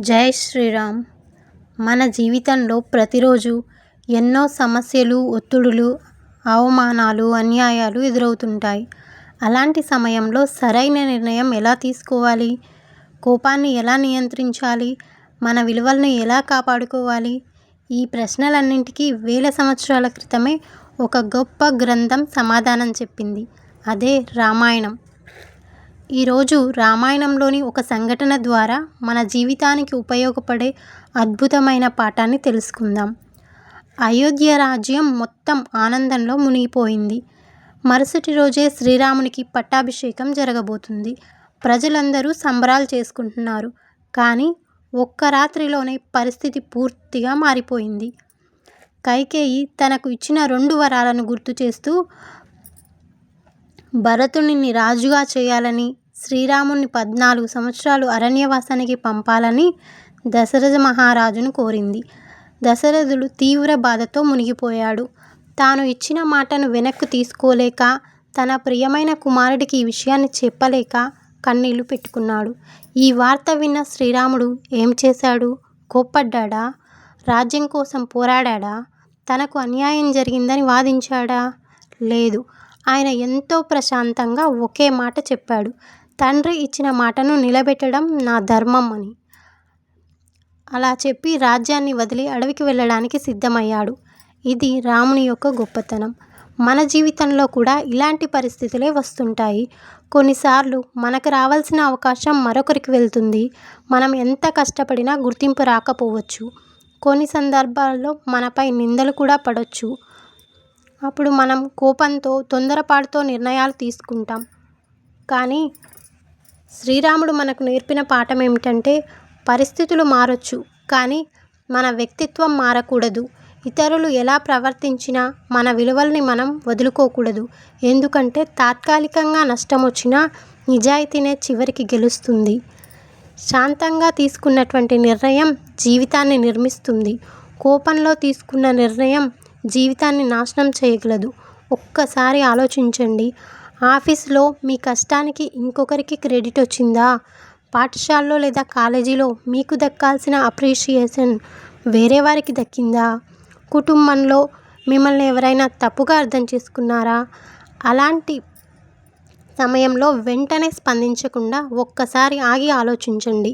జై శ్రీరామ్. మన జీవితంలో ప్రతిరోజు ఎన్నో సమస్యలు, ఒత్తిడులు, అవమానాలు, అన్యాయాలు ఎదురవుతుంటాయి. అలాంటి సమయంలో సరైన నిర్ణయం ఎలా తీసుకోవాలి? కోపాన్ని ఎలా నియంత్రించాలి? మన విలువలను ఎలా కాపాడుకోవాలి? ఈ ప్రశ్నలన్నింటికీ వేల సంవత్సరాల క్రితమే ఒక గొప్ప గ్రంథం సమాధానం చెప్పింది. అదే రామాయణం. ఈరోజు రామాయణంలోని ఒక సంఘటన ద్వారా మన జీవితానికి ఉపయోగపడే అద్భుతమైన పాఠాన్ని తెలుసుకుందాం. అయోధ్య రాజ్యం మొత్తం ఆనందంలో మునిగిపోయింది. మరుసటి రోజే శ్రీరామునికి పట్టాభిషేకం జరగబోతుంది. ప్రజలందరూ సంబరాలు చేసుకుంటున్నారు. కానీ ఒక్క రాత్రిలోనే పరిస్థితి పూర్తిగా మారిపోయింది. కైకేయి తనకు ఇచ్చిన 2 వరాలను గుర్తు చేస్తూ భరతుడిని రాజుగా చేయాలని, శ్రీరాముని 14 సంవత్సరాలు అరణ్యవాసానికి పంపాలని దశరథ మహారాజును కోరింది. దశరథుడు తీవ్ర బాధతో మునిగిపోయాడు. తాను ఇచ్చిన మాటను వెనక్కు తీసుకోలేక, తన ప్రియమైన కుమారుడికి ఈ విషయాన్ని చెప్పలేక కన్నీళ్లు పెట్టుకున్నాడు. ఈ వార్త విన్న శ్రీరాముడు ఏం చేశాడు? కోప్పడ్డాడా? రాజ్యం కోసం పోరాడా? తనకు అన్యాయం జరిగిందని వాదించాడా? లేదు. ఆయన ఎంతో ప్రశాంతంగా ఒకే మాట చెప్పాడు. తండ్రి ఇచ్చిన మాటను నిలబెట్టడం నా ధర్మం అని. అలా చెప్పి రాజ్యాన్ని వదిలి అడవికి వెళ్ళడానికి సిద్ధమయ్యాడు. ఇది రాముని యొక్క గొప్పతనం. మన జీవితంలో కూడా ఇలాంటి పరిస్థితులే వస్తుంటాయి. కొన్నిసార్లు మనకు రావాల్సిన అవకాశం మరొకరికి వెళ్తుంది. మనం ఎంత కష్టపడినా గుర్తింపు రాకపోవచ్చు. కొన్ని సందర్భాల్లో మనపై నిందలు కూడా పడవచ్చు. అప్పుడు మనం కోపంతో, తొందరపాటుతో నిర్ణయాలు తీసుకుంటాం. కానీ శ్రీరాముడు మనకు నేర్పిన పాఠం ఏమిటంటే, పరిస్థితులు మారొచ్చు, కానీ మన వ్యక్తిత్వం మారకూడదు. ఇతరులు ఎలా ప్రవర్తించినా మన విలువల్ని మనం వదులుకోకూడదు. ఎందుకంటే తాత్కాలికంగా నష్టం వచ్చినా నిజాయితీనే చివరికి గెలుస్తుంది. శాంతంగా తీసుకున్నటువంటి నిర్ణయం జీవితాన్ని నిర్మిస్తుంది. కోపంలో తీసుకున్న నిర్ణయం జీవితాన్ని నాశనం చేయగలదు. ఒక్కసారి ఆలోచించండి. ఆఫీసులో మీ కష్టానికి ఇంకొకరికి క్రెడిట్ వచ్చిందా? పాఠశాలలో లేదా కాలేజీలో మీకు దక్కాల్సిన అప్రిషియేషన్ వేరే వారికి దక్కిందా? కుటుంబంలో మిమ్మల్ని ఎవరైనా తప్పుగా అర్థం చేసుకున్నారా? అలాంటి సమయంలో వెంటనే స్పందించకుండా ఒక్కసారి ఆగి ఆలోచించండి.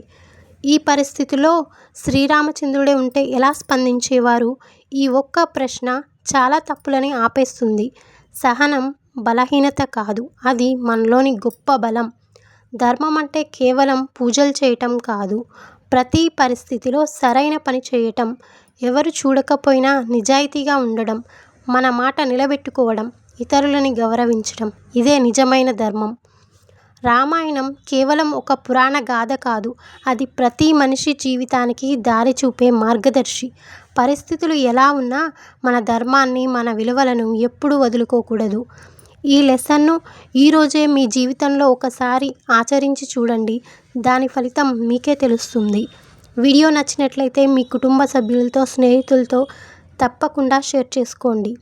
ఈ పరిస్థితిలో శ్రీరామచంద్రుడే ఉంటే ఎలా స్పందించేవారు? ఈ ఒక్క ప్రశ్న చాలా తప్పులని ఆపేస్తుంది. సహనం బలహీనత కాదు, అది మనలోని గొప్ప బలం. ధర్మం అంటే కేవలం పూజలు చేయటం కాదు, ప్రతి పరిస్థితిలో సరైన పని చేయటం, ఎవరు చూడకపోయినా నిజాయితీగా ఉండడం, మన మాట నిలబెట్టుకోవడం, ఇతరులని గౌరవించడం, ఇదే నిజమైన ధర్మం. రామాయణం కేవలం ఒక పురాణ గాథ కాదు, అది ప్రతి మనిషి జీవితానికి దారి చూపే మార్గదర్శి. పరిస్థితులు ఎలా ఉన్నా మన ధర్మాన్ని, మన విలువలను ఎప్పుడూ వదులుకోకూడదు. ఈ లెసన్ను ఈరోజే మీ జీవితంలో ఒకసారి ఆచరించి చూడండి. దాని ఫలితం మీకే తెలుస్తుంది. వీడియో నచ్చినట్లయితే మీ కుటుంబ సభ్యులతో, స్నేహితులతో తప్పకుండా షేర్ చేసుకోండి.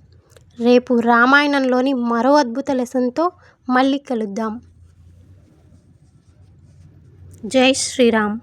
రేపు రామాయణంలోని మరో అద్భుత లెసన్తో మళ్ళీ కలుద్దాం. జై శ్రీరామ్.